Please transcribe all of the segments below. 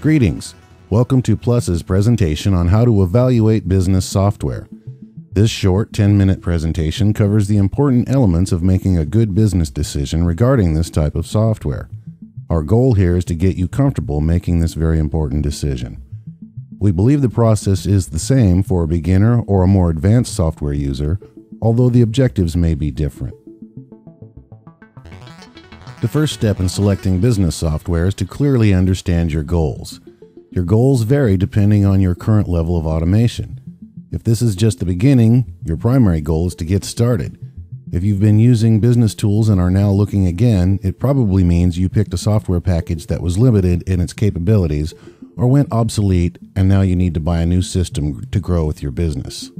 Greetings. Welcome to PLUSS's presentation on how to evaluate business software. This short 10-minute presentation covers the important elements of making a good business decision regarding this type of software. Our goal here is to get you comfortable making this very important decision. We believe the process is the same for a beginner or a more advanced software user, although the objectives may be different. The first step in selecting business software is to clearly understand your goals. Your goals vary depending on your current level of automation. If this is just the beginning, your primary goal is to get started. If you've been using business tools and are now looking again, it probably means you picked a software package that was limited in its capabilities or went obsolete, and now you need to buy a new system to grow with your business.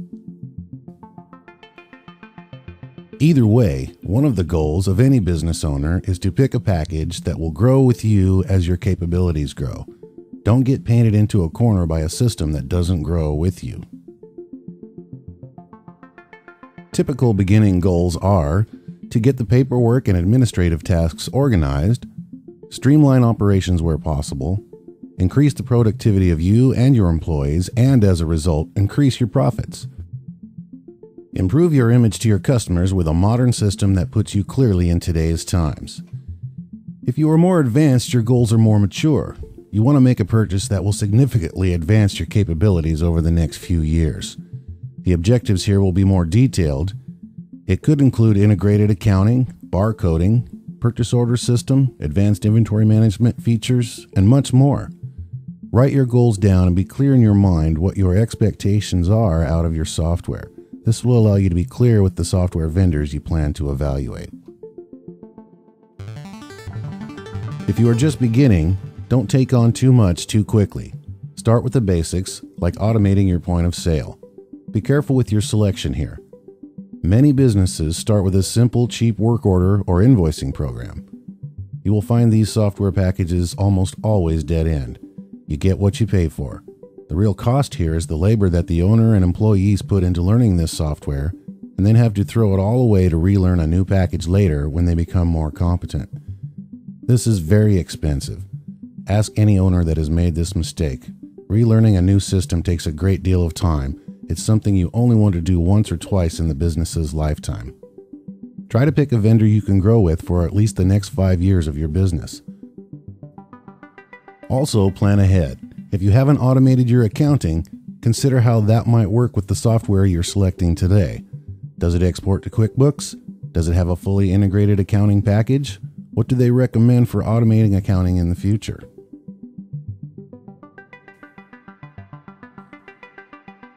Either way, one of the goals of any business owner is to pick a package that will grow with you as your capabilities grow. Don't get painted into a corner by a system that doesn't grow with you. Typical beginning goals are to get the paperwork and administrative tasks organized, streamline operations where possible, increase the productivity of you and your employees, and as a result, increase your profits. Improve your image to your customers with a modern system that puts you clearly in today's times. If you are more advanced, your goals are more mature. You want to make a purchase that will significantly advance your capabilities over the next few years. The objectives here will be more detailed. It could include integrated accounting, barcoding, purchase order system, advanced inventory management features, and much more. Write your goals down and be clear in your mind what your expectations are out of your software. This will allow you to be clear with the software vendors you plan to evaluate. If you are just beginning, don't take on too much too quickly. Start with the basics, like automating your point of sale. Be careful with your selection here. Many businesses start with a simple, cheap work order or invoicing program. You will find these software packages almost always dead end. You get what you pay for. The real cost here is the labor that the owner and employees put into learning this software, and then have to throw it all away to relearn a new package later when they become more competent. This is very expensive. Ask any owner that has made this mistake. Relearning a new system takes a great deal of time. It's something you only want to do once or twice in the business's lifetime. Try to pick a vendor you can grow with for at least the next 5 years of your business. Also, plan ahead. If you haven't automated your accounting, consider how that might work with the software you're selecting today. Does it export to QuickBooks? Does it have a fully integrated accounting package? What do they recommend for automating accounting in the future?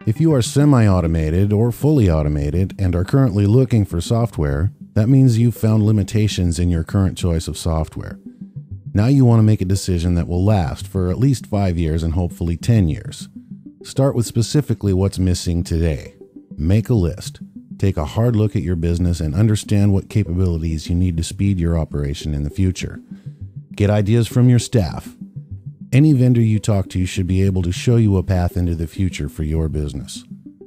If you are semi-automated or fully automated and are currently looking for software, that means you've found limitations in your current choice of software. Now you want to make a decision that will last for at least 5 years and hopefully 10 years. Start with specifically what's missing today. Make a list. Take a hard look at your business and understand what capabilities you need to speed your operation in the future. Get ideas from your staff. Any vendor you talk to should be able to show you a path into the future for your business.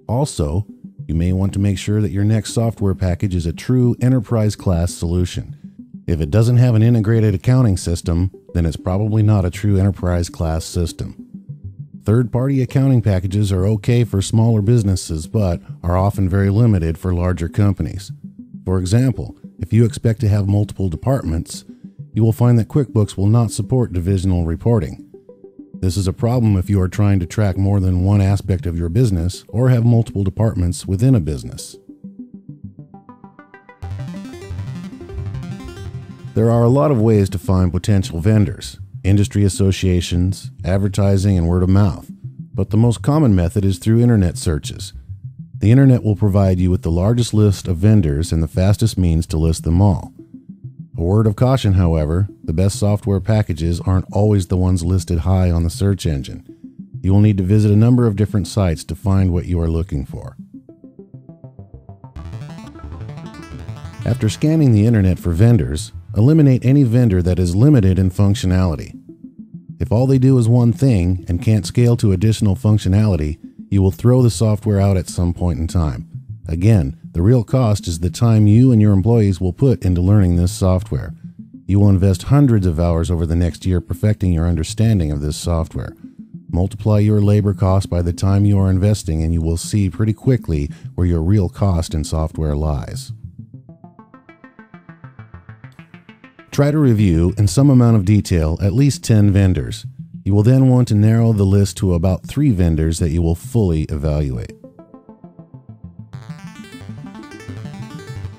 Also, you may want to make sure that your next software package is a true enterprise-class solution. If it doesn't have an integrated accounting system, then it's probably not a true enterprise-class system. Third-party accounting packages are okay for smaller businesses, but are often very limited for larger companies. For example, if you expect to have multiple departments, you will find that QuickBooks will not support divisional reporting. This is a problem if you are trying to track more than one aspect of your business or have multiple departments within a business. There are a lot of ways to find potential vendors: industry associations, advertising, and word of mouth. But the most common method is through internet searches. The internet will provide you with the largest list of vendors and the fastest means to list them all. A word of caution, however, the best software packages aren't always the ones listed high on the search engine. You will need to visit a number of different sites to find what you are looking for. After scanning the internet for vendors, eliminate any vendor that is limited in functionality. If all they do is one thing and can't scale to additional functionality, you will throw the software out at some point in time. Again, the real cost is the time you and your employees will put into learning this software. You will invest hundreds of hours over the next year perfecting your understanding of this software. Multiply your labor cost by the time you are investing, and you will see pretty quickly where your real cost in software lies. Try to review, in some amount of detail, at least 10 vendors. You will then want to narrow the list to about 3 vendors that you will fully evaluate.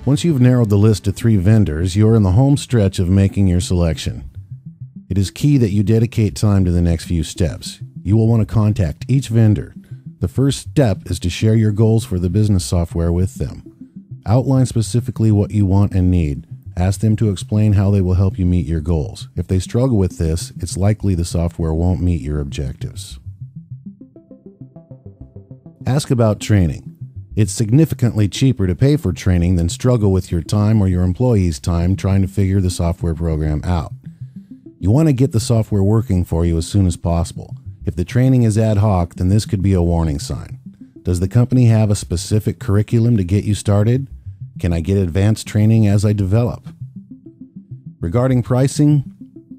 Once you've narrowed the list to 3 vendors, you're in the home stretch of making your selection. It is key that you dedicate time to the next few steps. You will want to contact each vendor. The first step is to share your goals for the business software with them. Outline specifically what you want and need. Ask them to explain how they will help you meet your goals. If they struggle with this, it's likely the software won't meet your objectives. Ask about training. It's significantly cheaper to pay for training than struggle with your time or your employees' time trying to figure the software program out. You want to get the software working for you as soon as possible. If the training is ad hoc, then this could be a warning sign. Does the company have a specific curriculum to get you started? Can I get advanced training as I develop? Regarding pricing,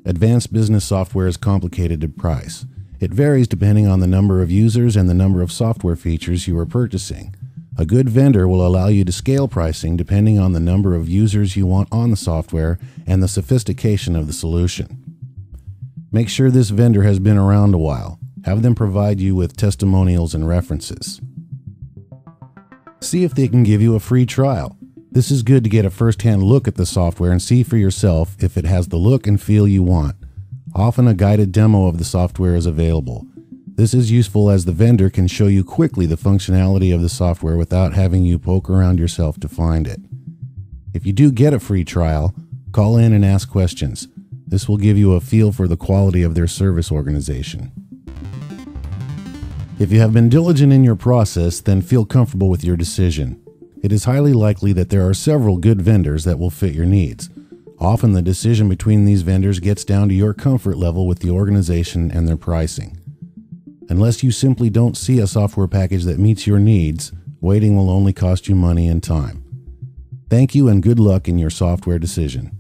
advanced business software is complicated to price. It varies depending on the number of users and the number of software features you are purchasing. A good vendor will allow you to scale pricing depending on the number of users you want on the software and the sophistication of the solution. Make sure this vendor has been around a while. Have them provide you with testimonials and references. See if they can give you a free trial. This is good to get a first-hand look at the software and see for yourself if it has the look and feel you want. Often a guided demo of the software is available. This is useful as the vendor can show you quickly the functionality of the software without having you poke around yourself to find it. If you do get a free trial, call in and ask questions. This will give you a feel for the quality of their service organization. If you have been diligent in your process, then feel comfortable with your decision. It is highly likely that there are several good vendors that will fit your needs. Often the decision between these vendors gets down to your comfort level with the organization and their pricing. Unless you simply don't see a software package that meets your needs, waiting will only cost you money and time. Thank you and good luck in your software decision.